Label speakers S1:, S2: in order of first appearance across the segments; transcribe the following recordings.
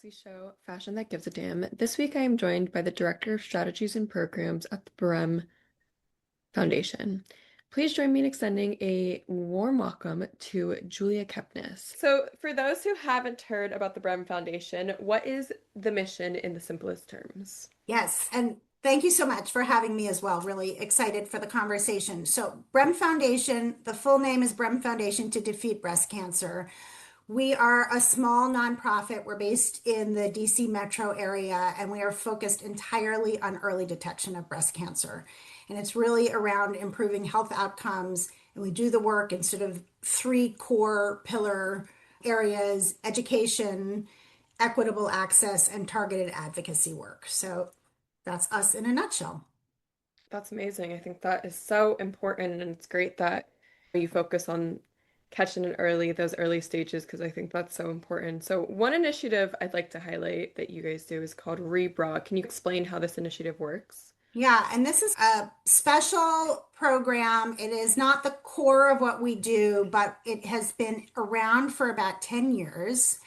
S1: Lexy show, Fashion That Gives a Damn. This week I am joined by the Director of Strategies and Programs at the Brem Foundation. Please join me in extending a warm welcome to Julia Kepniss. So, for those who haven't heard about the Brem Foundation, what is the mission in the simplest terms?
S2: Yes, and thank you so much for having me as well. Really excited for the conversation. So, Brem Foundation, the full name is Brem Foundation to Defeat Breast Cancer. We are a small nonprofit. We're based in the DC metro area, and we are focused entirely on early detection of breast cancer. And it's really around improving health outcomes. And we do the work in sort of three core pillar areas: education, equitable access, and targeted advocacy work. So that's us in a nutshell.
S1: That's amazing. I think that is so important, and it's great that you focus on catching it early, those early stages, because I think that's so important. So, one initiative I'd like to highlight that you guys do is called Rebra. Can you explain how this initiative works?
S2: Yeah, and this is a special program. It is not the core of what we do, but it has been around for about 10 years.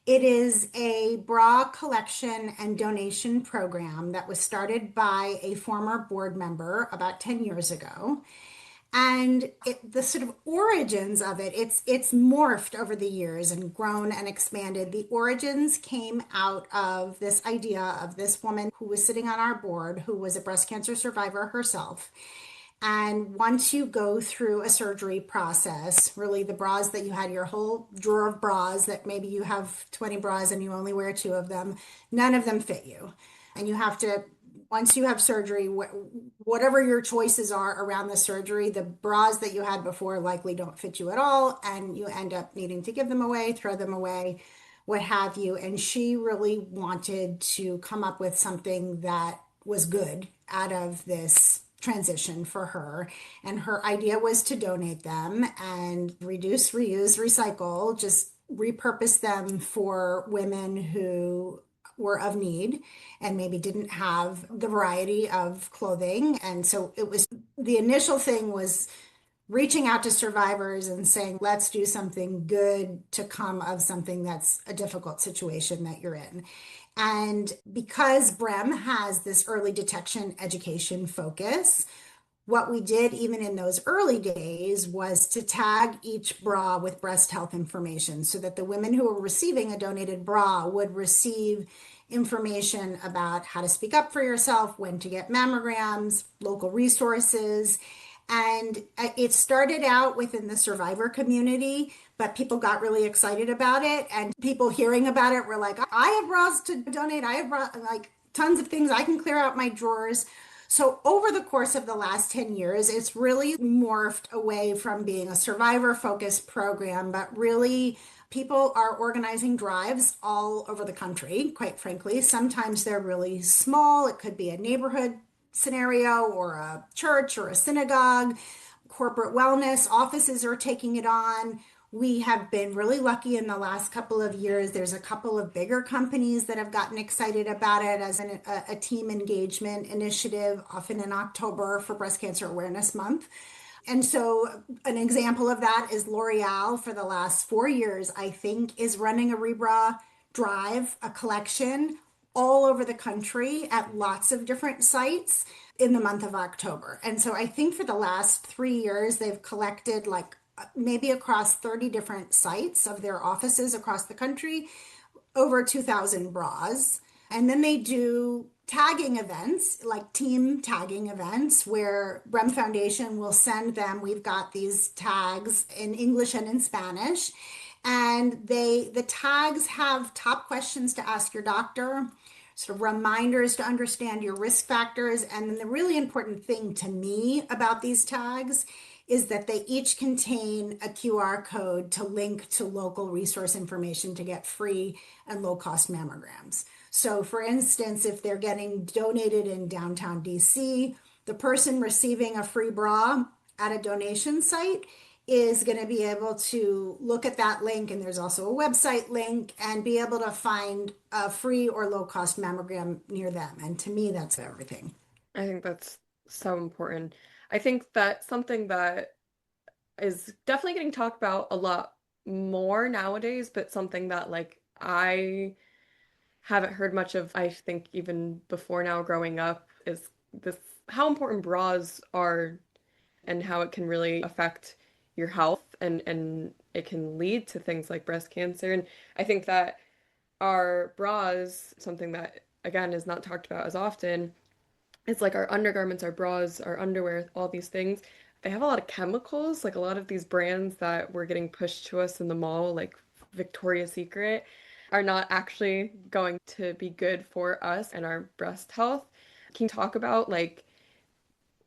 S2: It is a bra collection and donation program that was started by a former board member about 10 years ago. And the sort of origins of it's morphed over the years and grown and expanded. The origins came out of this idea of this woman who was sitting on our board, who was a breast cancer survivor herself. And once you go through a surgery process, really the bras that you had, your whole drawer of bras, that maybe you have 20 bras and you only wear two of them, none of them fit you. And you have to, once you have surgery, whatever your choices are around the surgery, the bras that you had before likely don't fit you at all. And you end up needing to give them away, throw them away, what have you. And she really wanted to come up with something that was good out of this transition for her. And her idea was to donate them and reduce, reuse, recycle, just repurpose them for women who were of need and maybe didn't have the variety of clothing. And so it was the initial thing was reaching out to survivors and saying, let's do something good to come of something that's a difficult situation that you're in. And because Brem has this early detection education focus, what we did even in those early days was to tag each bra with breast health information so that the women who were receiving a donated bra would receive information about how to speak up for yourself, when to get mammograms, local resources. And it started out within the survivor community, but people got really excited about it. And people hearing about it were like, I have bras to donate. I have like tons of things. I can clear out my drawers. So over the course of the last 10 years, it's really morphed away from being a survivor focused program, but really people are organizing drives all over the country, quite frankly. Sometimes they're really small. It could be a neighborhood scenario or a church or a synagogue. Corporate wellness offices are taking it on. We have been really lucky in the last couple of years. There's a couple of bigger companies that have gotten excited about it as a team engagement initiative, often in October for Breast Cancer Awareness Month. And so, an example of that is L'Oreal for the last 4 years, I think, is running a Rebra drive, a collection all over the country at lots of different sites in the month of October. And so, I think for the last 3 years, they've collected like maybe across 30 different sites of their offices across the country, over 2,000 bras. And then they do tagging events, like team tagging events, where Brem Foundation will send them. We've got these tags in English and in Spanish. And the tags have top questions to ask your doctor, sort of reminders to understand your risk factors. And then the really important thing to me about these tags is that they each contain a QR code to link to local resource information to get free and low cost mammograms. So, for instance, if they're getting donated in downtown DC, the person receiving a free bra at a donation site is going to be able to look at that link, and there's also a website link, and be able to find a free or low cost mammogram near them. And to me, that's everything.
S1: I think that's so important. I think that something that is definitely getting talked about a lot more nowadays, but something that like I haven't heard much of, I think, even before now growing up, is this how important bras are and how it can really affect your health and it can lead to things like breast cancer. And I think that our bras, something that again is not talked about as often, it's like our undergarments, our bras, our underwear, all these things. They have a lot of chemicals, like a lot of these brands that were getting pushed to us in the mall, like Victoria's Secret, are not actually going to be good for us and our breast health. Can you talk about like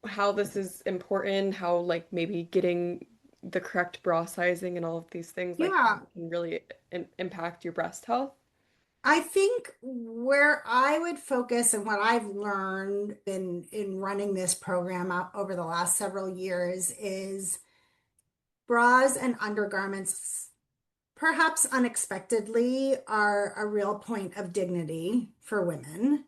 S1: how this is important, how like maybe getting the correct bra sizing and all of these things like
S2: Yeah,
S1: can really impact your breast health?
S2: I think where I would focus and what I've learned in running this program out over the last several years is bras and undergarments, perhaps unexpectedly, are a real point of dignity for women.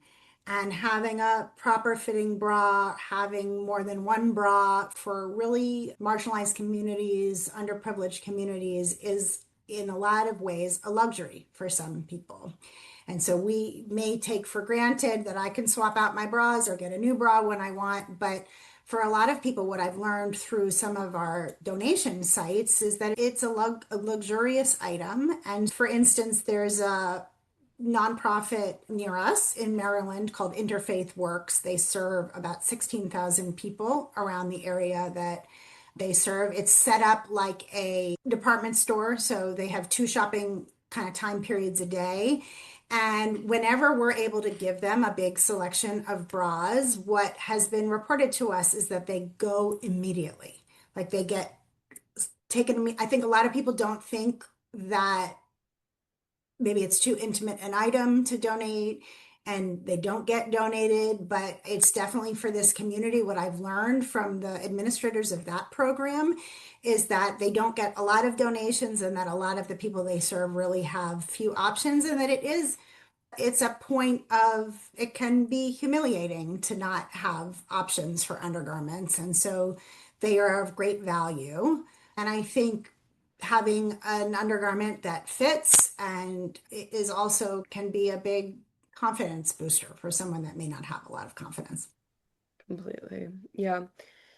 S2: And having a proper fitting bra, having more than one bra for really marginalized communities, underprivileged communities, is in a lot of ways a luxury for some people. And so we may take for granted that I can swap out my bras or get a new bra when I want, but for a lot of people, what I've learned through some of our donation sites is that it's a luxurious item. And for instance, there's a nonprofit near us in Maryland called Interfaith Works. They serve about 16,000 people around the area that they serve. It's set up like a department store, so they have two shopping kind of time periods a day. And whenever we're able to give them a big selection of bras, what has been reported to us is that they go immediately. Like they get taken. I think a lot of people don't think that maybe it's too intimate an item to donate and they don't get donated, but it's definitely for this community. What I've learned from the administrators of that program is that they don't get a lot of donations and that a lot of the people they serve really have few options and that it's a point of it can be humiliating to not have options for undergarments. And so they are of great value. And I think having an undergarment that fits and is also can be a big confidence booster for someone that may not have a lot of confidence.
S1: Completely. Yeah.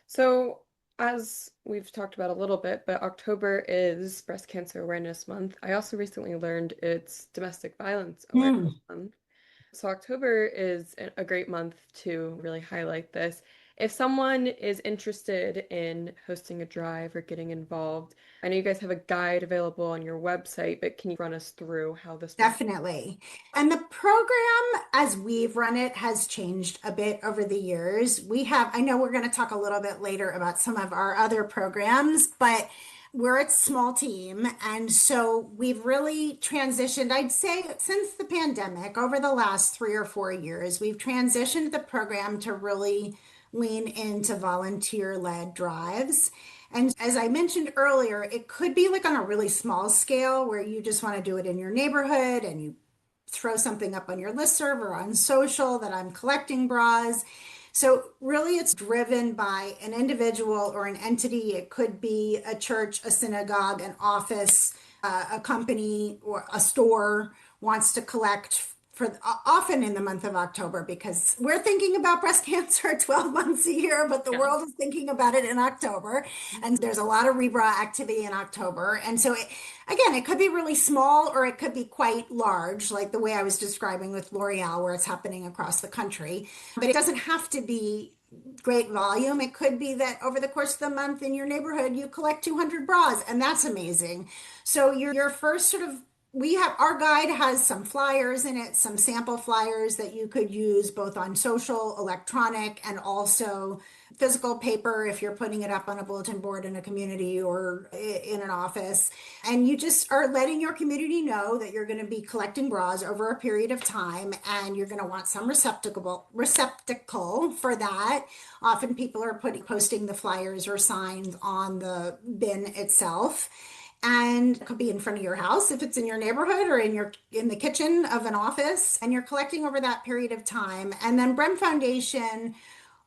S1: So, as we've talked about a little bit, but October is Breast Cancer Awareness Month. I also recently learned it's Domestic Violence
S2: Hmm.
S1: Awareness Month. So, October is a great month to really highlight this. If someone is interested in hosting a drive or getting involved, I know you guys have a guide available on your website, but can you run us through how this would?
S2: Definitely. And the program, as we've run it, has changed a bit over the years. I know we're going to talk a little bit later about some of our other programs, but we're a small team. And so we've really transitioned, I'd say, since the pandemic, over the last 3 or 4 years, we've transitioned the program to really lean into volunteer-led drives. And as I mentioned earlier, it could be like on a really small scale where you just want to do it in your neighborhood and you throw something up on your listserv or on social that I'm collecting bras. So really it's driven by an individual or an entity. It could be a church, a synagogue, an office, a company or a store wants to collect for often in the month of October because we're thinking about breast cancer 12 months a year, but the
S1: Yeah.
S2: world is thinking about it in October. And there's a lot of rebra activity in October. And so again, it could be really small or it could be quite large, like the way I was describing with L'Oreal, where it's happening across the country. But it doesn't have to be great volume. It could be that over the course of the month in your neighborhood, you collect 200 bras, and that's amazing. So your first sort of we have our guide has some flyers in it, some sample flyers that you could use both on social, electronic, and also physical paper if you're putting it up on a bulletin board in a community or in an office. And you just are letting your community know that you're going to be collecting bras over a period of time and you're going to want some receptacle for that. Often people are posting the flyers or signs on the bin itself. And it could be in front of your house if it's in your neighborhood or in the kitchen of an office and you're collecting over that period of time. And then Brem Foundation,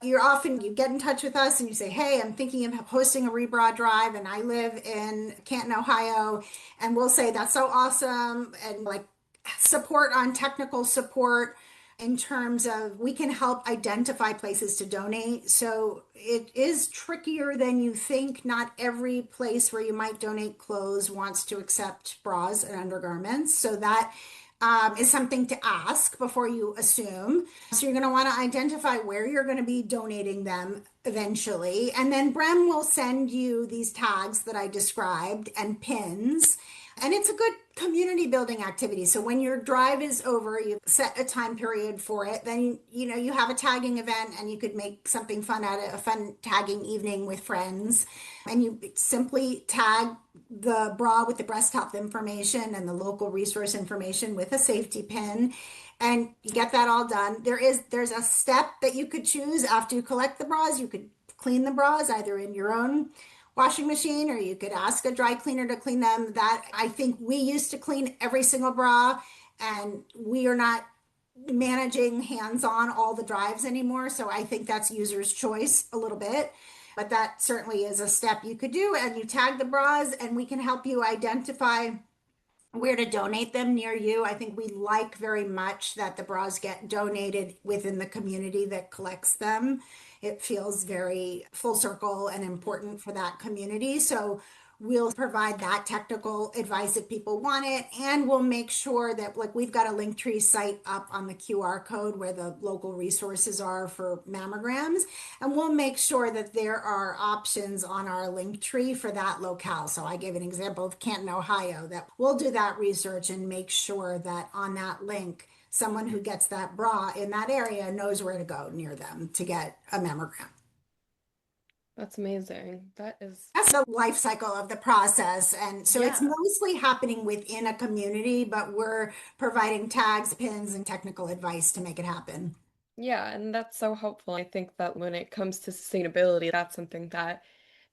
S2: you get in touch with us and you say, hey, I'm thinking of hosting a rebroad drive and I live in Canton, Ohio. And we'll say, that's so awesome. And like, support on technical support in terms of we can help identify places to donate. So it is trickier than you think. Not every place where you might donate clothes wants to accept bras and undergarments. So that is something to ask before you assume. So you're going to want to identify where you're going to be donating them eventually. And then Brem will send you these tags that I described and pins. And it's a good community building activity. So when your drive is over, you set a time period for it. Then, you have a tagging event and you could make something fun out of a fun tagging evening with friends. And you simply tag the bra with the breast health information and the local resource information with a safety pin. And you get that all done. There's a step that you could choose after you collect the bras. You could clean the bras either in your own washing machine, or you could ask a dry cleaner to clean them. That I think we used to clean every single bra, and we are not managing hands-on all the drives anymore. So I think that's user's choice a little bit. But that certainly is a step you could do. And you tag the bras, and we can help you identify where to donate them near you. I think we like very much that the bras get donated within the community that collects them. It feels very full circle and important for that community. So we'll provide that technical advice if people want it. And we'll make sure that, like, we've got a Linktree site up on the QR code where the local resources are for mammograms. And we'll make sure that there are options on our Linktree for that locale. So I gave an example of Canton, Ohio, that we'll do that research and make sure that on that link, someone who gets that bra in that area knows where to go near them to get a mammogram.
S1: That's amazing. That is,
S2: That's the life cycle of the process. And so it's
S1: yeah.
S2: mostly happening within a community, but we're providing tags, pins, and technical advice to make it happen.
S1: Yeah, and that's so helpful. I think that when it comes to sustainability, that's something that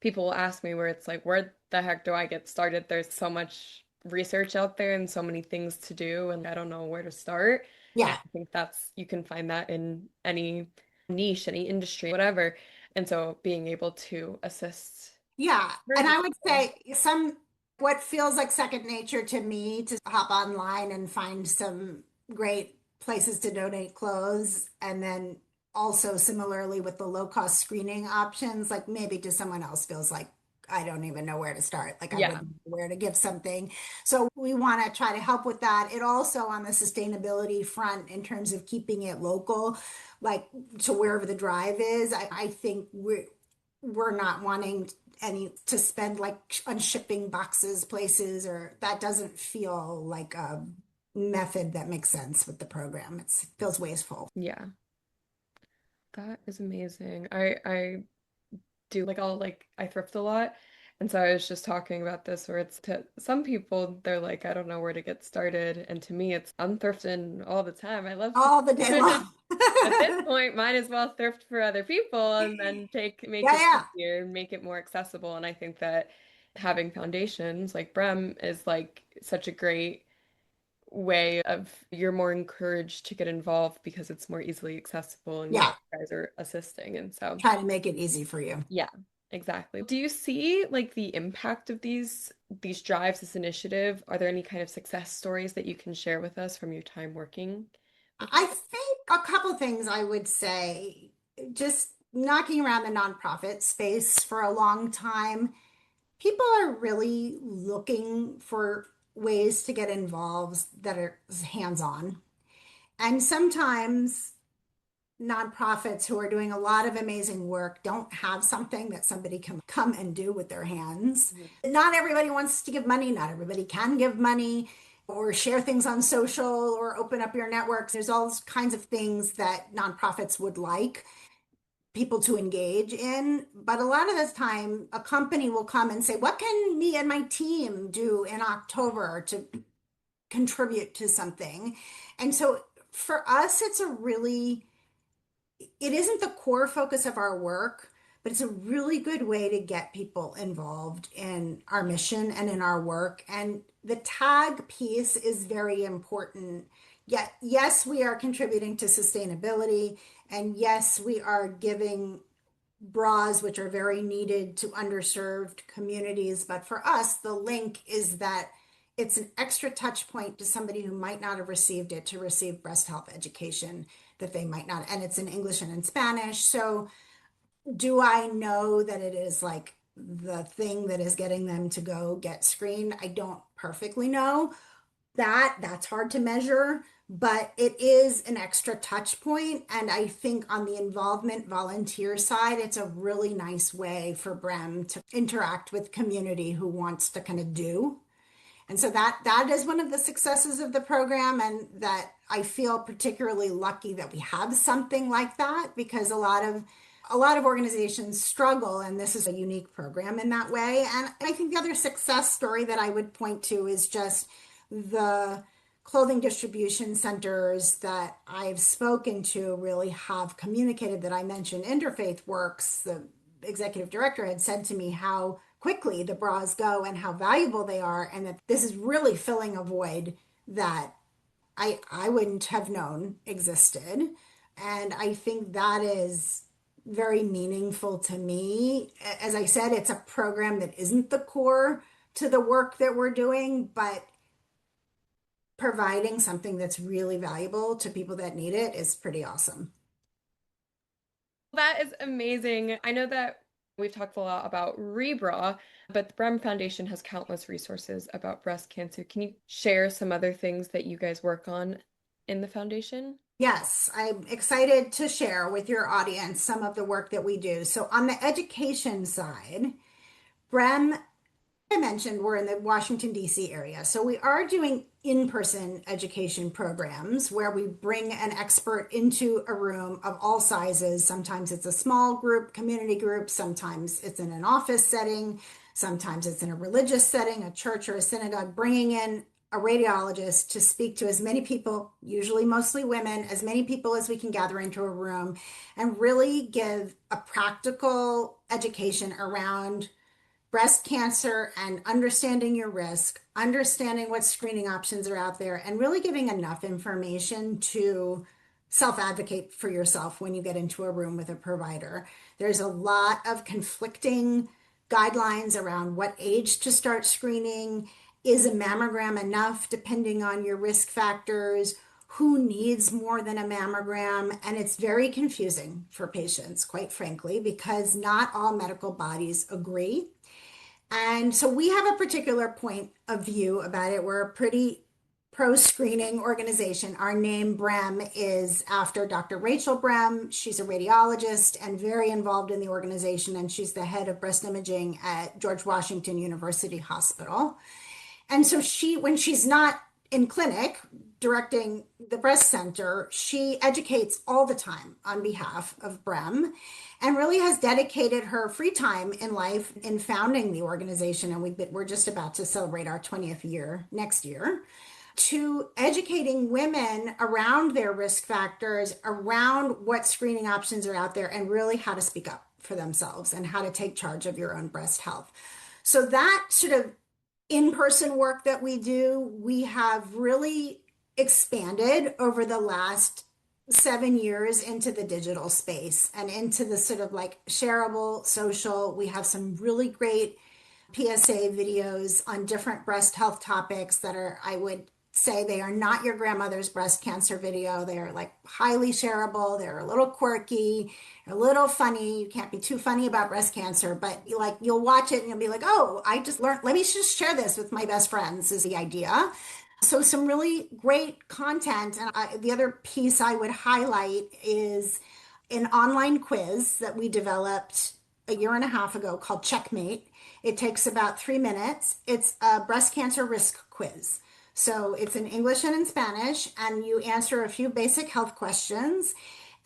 S1: people will ask me where it's like, where the heck do I get started? There's so much research out there and so many things to do, and I don't know where to start. And
S2: Yeah.
S1: I think you can find that in any niche, any industry, whatever. And so being able to assist,
S2: Yeah. And
S1: encourage
S2: I would
S1: people.
S2: say what feels like second nature to me to hop online and find some great places to donate clothes. And then also similarly with the low cost screening options, like maybe to someone else feels like I don't even know where to start. Like I
S1: Yeah.
S2: wouldn't know where to give something. So we want to try to help with that. It also on the sustainability front in terms of keeping it local, like to wherever the drive is. I think we're not wanting any to spend like on shipping boxes places, or that doesn't feel like a method that makes sense with the program. It feels wasteful.
S1: Yeah. That is amazing. I do like I thrift a lot. And so I was just talking about this where it's to some people they're like, I don't know where to get started. And to me it's I'm thrifting all the time. I love to
S2: All the day long.
S1: at this point might as well thrift for other people and then make
S2: Yeah,
S1: it
S2: yeah,
S1: easier, make it more accessible. And I think that having foundations like Brem is like such a great way of you're more encouraged to get involved because it's more easily accessible and
S2: yeah.
S1: you guys are assisting. And so
S2: Try to make it easy for you.
S1: yeah, exactly. Do you see like the impact of these drives, this initiative? Are there any kind of success stories that you can share with us from your time working with
S2: I
S1: it?
S2: think a couple things I would say, just knocking around the nonprofit space for a long time, people are really looking for ways to get involved that are hands-on. And sometimes nonprofits who are doing a lot of amazing work don't have something that somebody can come and do with their hands.
S1: Mhm.
S2: Not everybody wants to give money, not everybody can give money or share things on social or open up your networks. There's all kinds of things that nonprofits would like people to engage in. But a lot of the time, a company will come and say, what can me and my team do in October to contribute to something? And so for us, it isn't the core focus of our work, but it's a really good way to get people involved in our mission and in our work. And the tag piece is very important. Yet, yes, we are contributing to sustainability, and yes, we are giving bras, which are very needed to underserved communities. But for us, the link is that it's an extra touch point to somebody who might not have received it to receive breast health education that they might not, and it's in English and in Spanish. So do I know that it is like the thing that is getting them to go get screened? I don't perfectly know that's hard to measure, but it is an extra touch point. And I think on the involvement volunteer side, it's a really nice way for Brem to interact with community who wants to kind of do. And so that is one of the successes of the program, and that I feel particularly lucky that we have something like that, because a lot of organizations struggle, and this is a unique program in that way. And I think the other success story that I would point to is just the clothing distribution centers that I've spoken to really have communicated that. I mentioned Interfaith Works, the executive director had said to me how quickly the bras go and how valuable they are, and that this is really filling a void that I wouldn't have known existed. And I think that is very meaningful to me. As I said, it's a program that isn't the core to the work that we're doing, but providing something that's really valuable to people that need it is pretty awesome.
S1: That is amazing. I know that we've talked a lot about Rebra, but the Brem Foundation has countless resources about breast cancer. Can you share some other things that you guys work on in the foundation?
S2: Yes, I'm excited to share with your audience some of the work that we do. So, on the education side, Brem, I mentioned we're in the Washington, D.C. area. So we are doing in-person education programs where we bring an expert into a room of all sizes. Sometimes it's a small group, community group. Sometimes it's in an office setting. Sometimes it's in a religious setting, a church or a synagogue, bringing in a radiologist to speak to as many people, usually mostly women, as many people as we can gather into a room, and really give a practical education around breast cancer and understanding your risk, understanding what screening options are out there, and really giving enough information to self advocate for yourself when you get into a room with a provider. There's a lot of conflicting guidelines around what age to start screening. Is a mammogram enough depending on your risk factors? Who needs more than a mammogram? And it's very confusing for patients, quite frankly, because not all medical bodies agree. And so we have a particular point of view about it. We're a pretty pro screening organization. Our name, Brem, is after Dr. Rachel Brem. She's a radiologist and very involved in the organization, and she's the head of breast imaging at George Washington University Hospital. And so when she's not in clinic directing the breast center, she educates all the time on behalf of Brem, and really has dedicated her free time in life in founding the organization. And we're just about to celebrate our 20th year next year, to educating women around their risk factors, around what screening options are out there, and really how to speak up for themselves and how to take charge of your own breast health. So that sort of in-person work that we do, we have really expanded over the last 7 years into the digital space and into the sort of like shareable social. We have some really great PSA videos on different breast health topics that are, I would say, they are not your grandmother's breast cancer video. They are like highly shareable. They're a little quirky, a little funny. You can't be too funny about breast cancer, but you'll watch it and you'll be like, oh, I just learned, let me just share this with my best friends is the idea. So some really great content. And the other piece I would highlight is an online quiz that we developed a year and a half ago called Checkmate. It takes about 3 minutes. It's a breast cancer risk quiz. So it's in English and in Spanish, and you answer a few basic health questions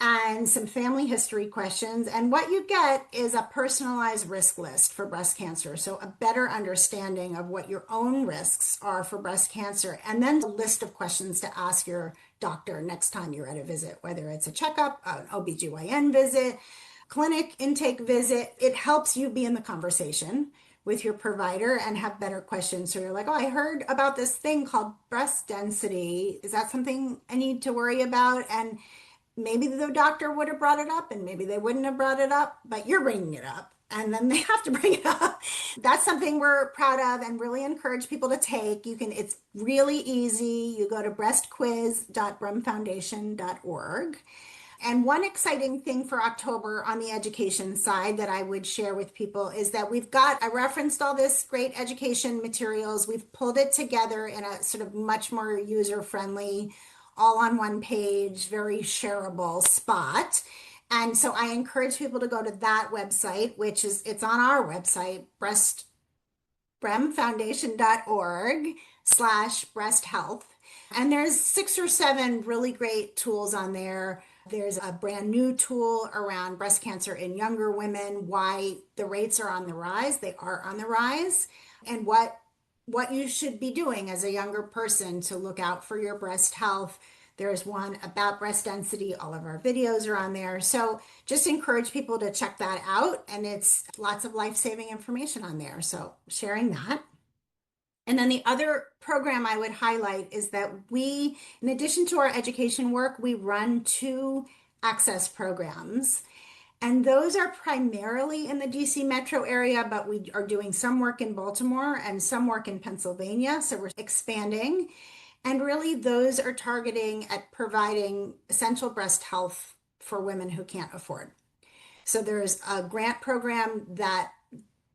S2: and some family history questions. And what you get is a personalized risk list for breast cancer. So a better understanding of what your own risks are for breast cancer, and then a list of questions to ask your doctor next time you're at a visit, whether it's a checkup, an OBGYN visit, clinic intake visit. It helps you be in the conversation with your provider and have better questions. So you're like, oh, I heard about this thing called breast density. Is that something I need to worry about? And maybe the doctor would have brought it up and maybe they wouldn't have brought it up, but you're bringing it up. and then they have to bring it up. That's something we're proud of and really encourage people to take. It's really easy. You go to breastquiz.bremfoundation.org. And one exciting thing for October on the education side that I would share with people is that I referenced all this great education materials. We've pulled it together in a sort of much more user-friendly, all on one page, very shareable spot. And so I encourage people to go to that website, it's on our website, bremfoundation.org/breast health. And there's 6 or 7 really great tools on there. There's a brand new tool around breast cancer in younger women, why the rates are on the rise. They are on the rise, and what you should be doing as a younger person to look out for your breast health. There's one about breast density. All of our videos are on there. So just encourage people to check that out. And it's lots of life-saving information on there. So sharing that. And then the other program I would highlight is that in addition to our education work, we run 2 access programs. And those are primarily in the DC metro area, but we are doing some work in Baltimore and some work in Pennsylvania. So we're expanding. And really, those are targeting at providing essential breast health for women who can't afford. So there's a grant program that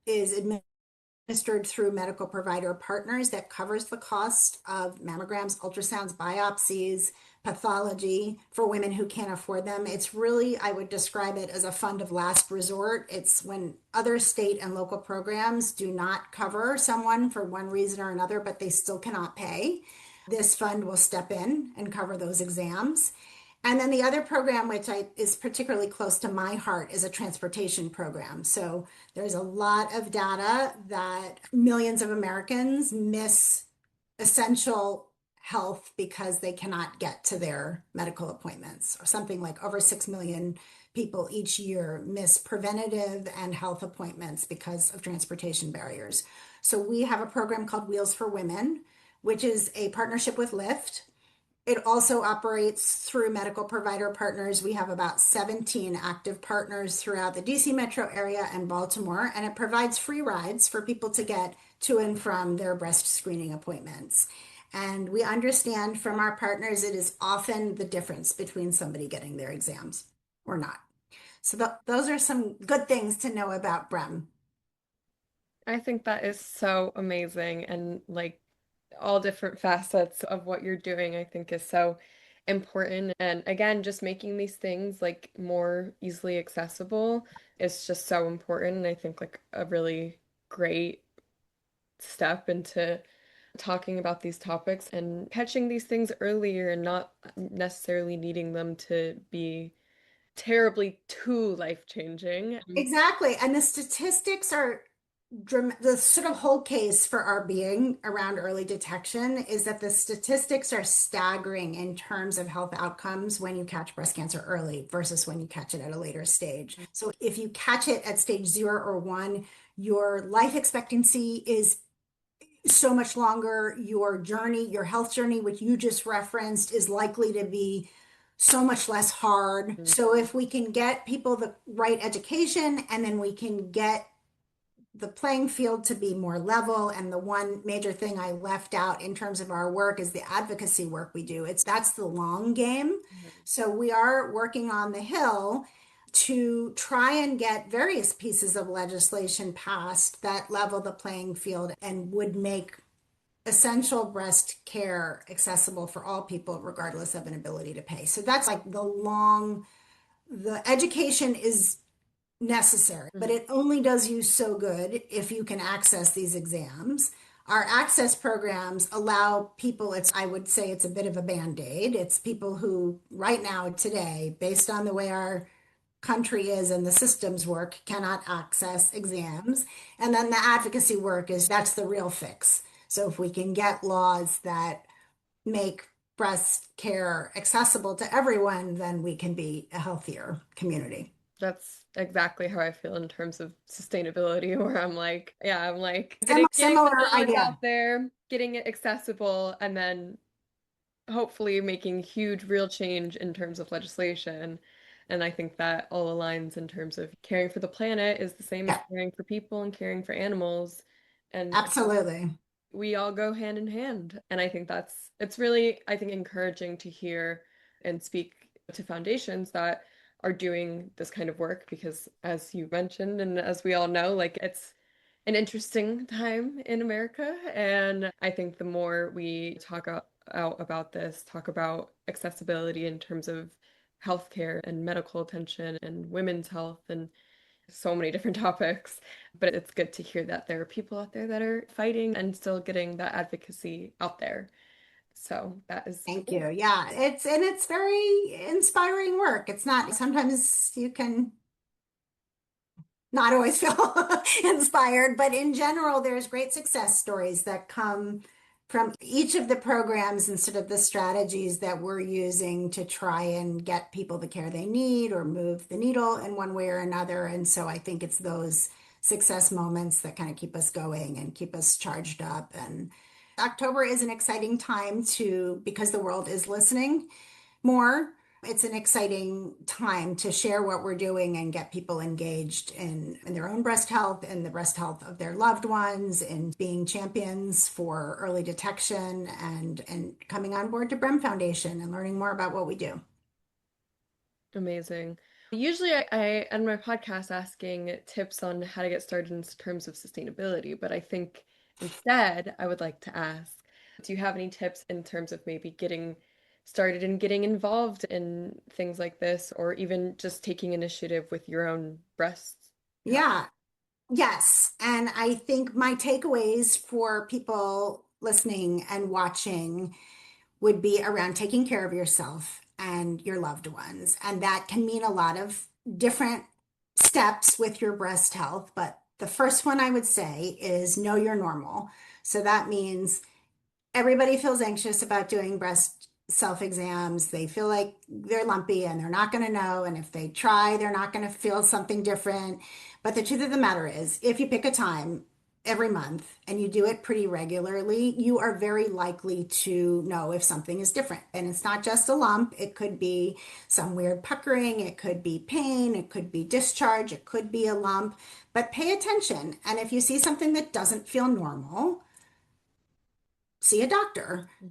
S2: is administered through medical provider partners that covers the cost of mammograms, ultrasounds, biopsies, pathology for women who can't afford them. It's really, I would describe it as a fund of last resort. It's when other state and local programs do not cover someone for one reason or another, but they still cannot pay. This fund will step in and cover those exams. And then the other program, is particularly close to my heart, is a transportation program. So there's a lot of data that millions of Americans miss essential health because they cannot get to their medical appointments. Or something like over 6 million people each year miss preventative and health appointments because of transportation barriers. So we have a program called Wheels for Women, which is a partnership with Lyft. It also operates through medical provider partners. We have about 17 active partners throughout the DC metro area and Baltimore, and it provides free rides for people to get to and from their breast screening appointments. And we understand from our partners it is often the difference between somebody getting their exams or not. So those are some good things to know about Brem.
S1: I think that is so amazing, and like all different facets of what you're doing, I think is so important. And again, just making these things like more easily accessible is just so important. And I think like a really great step into talking about these topics and catching these things earlier and not necessarily needing them to be terribly too life-changing.
S2: Exactly. And the statistics are the sort of whole case for our being around early detection is that the statistics are staggering in terms of health outcomes when you catch breast cancer early versus when you catch it at a later stage. So if you catch it at stage 0 or 1, your life expectancy is so much longer. Your health journey, which you just referenced, is likely to be so much less hard. So if we can get people the right education and then we can get the playing field to be more level. And the one major thing I left out in terms of our work is the advocacy work we do. That's the long game. So we are working on the Hill to try and get various pieces of legislation passed that level the playing field and would make essential breast care accessible for all people, regardless of an ability to pay. So that's like the education is necessary, but
S1: Mhm.
S2: it only does you so good if you can access these exams. Our access programs allow people, I would say it's a bit of a band-aid. It's people who right now, today, based on the way our country is and the systems work, cannot access exams. And then the advocacy work that's the real fix. So if we can get laws that make breast care accessible to everyone, then we can be a healthier community.
S1: That's exactly how I feel in terms of sustainability, where I'm like, yeah, I'm like getting the
S2: Similar
S1: knowledge
S2: idea.
S1: out there, getting it accessible, and then hopefully making huge real change in terms of legislation. And I think that all aligns in terms of caring for the planet is the same as
S2: Yeah,
S1: caring for people and caring for animals. And
S2: absolutely.
S1: we all go hand in hand. And I think it's really, I think, encouraging to hear and speak to foundations that are doing this kind of work because, as you mentioned, and as we all know, like it's an interesting time in America. And I think the more we talk out about this, talk about accessibility in terms of healthcare and medical attention and women's health and so many different topics. But it's good to hear that there are people out there that are fighting and still getting that advocacy out there. So that is
S2: Thank
S1: cool.
S2: you. Yeah, it's very inspiring work. It's not, sometimes you can not always feel inspired, but in general, there's great success stories that come from each of the programs and sort of the strategies that we're using to try and get people the care they need or move the needle in one way or another. And so I think it's those success moments that kind of keep us going and keep us charged up. And October is an exciting time because the world is listening more. It's an exciting time to share what we're doing and get people engaged in their own breast health and the breast health of their loved ones and being champions for early detection and coming on board to Brem Foundation and learning more about what we do.
S1: Amazing. Usually I end my podcast asking tips on how to get started in terms of sustainability, but I think instead I would like to ask, do you have any tips in terms of maybe getting started and getting involved in things like this, or even just taking initiative with your own breast health?
S2: Yeah, yes. And I think my takeaways for people listening and watching would be around taking care of yourself and your loved ones. And that can mean a lot of different steps with your breast health. But the first one I would say is know you're normal. So that means everybody feels anxious about doing breast self exams. They feel like they're lumpy and they're not going to know. And if they try, they're not going to feel something different. But the truth of the matter is, if you pick a time every month and you do it pretty regularly, you are very likely to know if something is different. And it's not just a lump, it could be some weird puckering, it could be pain, it could be discharge, it could be a lump. But pay attention. And if you see something that doesn't feel normal, see a doctor.
S1: Mhm.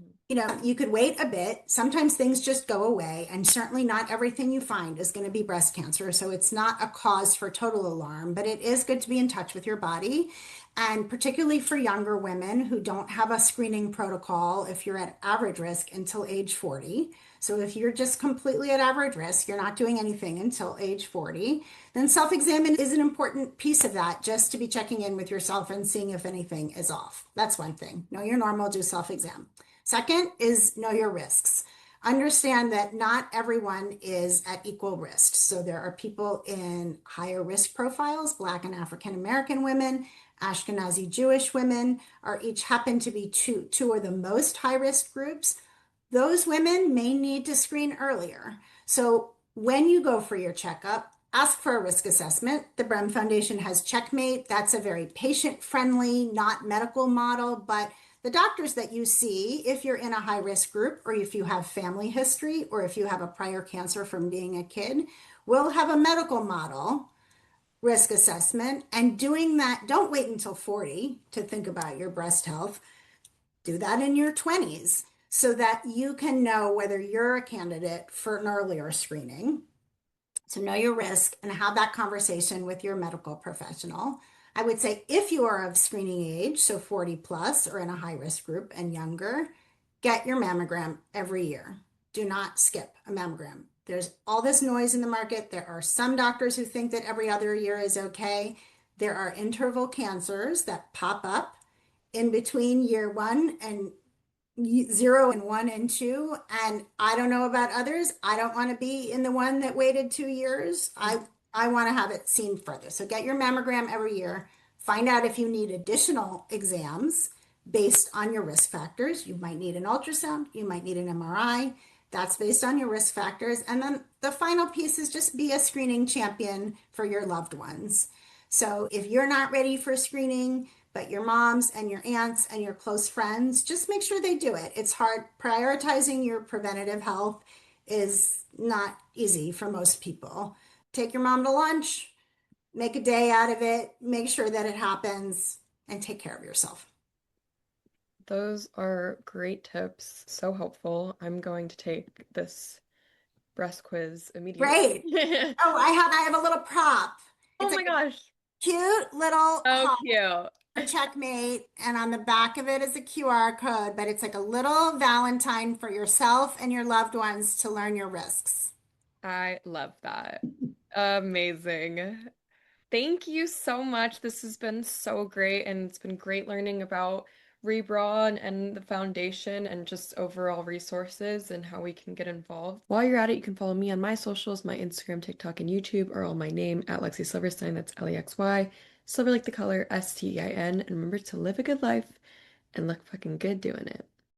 S2: You could wait a bit. Sometimes things just go away, and certainly not everything you find is going to be breast cancer. So it's not a cause for total alarm, but it is good to be in touch with your body. And particularly for younger women who don't have a screening protocol, if you're at average risk until age 40. So if you're just completely at average risk, you're not doing anything until age 40, then self-examine is an important piece of that, just to be checking in with yourself and seeing if anything is off. That's one thing. Know you're normal, do self-exam. Second is know your risks. Understand that not everyone is at equal risk. So there are people in higher risk profiles, Black and African American women, Ashkenazi Jewish women are each happen to be two are the most high risk groups. Those women may need to screen earlier. So when you go for your checkup, ask for a risk assessment. The Brem Foundation has Checkmate. That's a very patient friendly, not medical model, but the doctors that you see, if you're in a high risk group, or if you have family history, or if you have a prior cancer from being a kid, will have a medical model risk assessment. And doing that, don't wait until 40 to think about your breast health. Do that in your 20s so that you can know whether you're a candidate for an earlier screening. So know your risk and have that conversation with your medical professional. I would say if you are of screening age, so 40 plus or in a high risk group and younger, get your mammogram every year. Do not skip a mammogram. There's all this noise in the market. There are some doctors who think that every other year is okay. There are interval cancers that pop up in between year one and 0 and 1 and 2. And I don't know about others. I don't want to be in the one that waited 2 years. I want to have it seen further. So get your mammogram every year. Find out if you need additional exams based on your risk factors. You might need an ultrasound, you might need an MRI. That's based on your risk factors. And then the final piece is just be a screening champion for your loved ones. So if you're not ready for screening, but your moms and your aunts and your close friends, just make sure they do it. It's hard. Prioritizing your preventative health is not easy for most people. Take your mom to lunch, make a day out of it, make sure that it happens, and take care of yourself.
S1: Those are great tips. So helpful. I'm going to take this breast quiz immediately.
S2: Great. Oh, I have a little prop.
S1: Oh
S2: It's
S1: my
S2: like a
S1: gosh.
S2: cute little
S1: So
S2: heart
S1: cute.
S2: for checkmate, and on the back of it is a QR code, but it's like a little Valentine for yourself and your loved ones to learn your risks.
S1: I love that. Amazing. Thank you so much. This has been so great, and it's been great learning about Rebrawn and the foundation and just overall resources and how we can get involved. While you're at it, you can follow me on my socials, my Instagram, TikTok, and YouTube are all my name at Lexy Silverstein. That's Lexy. Silver like the color, Stein. And remember to live a good life and look fucking good doing it.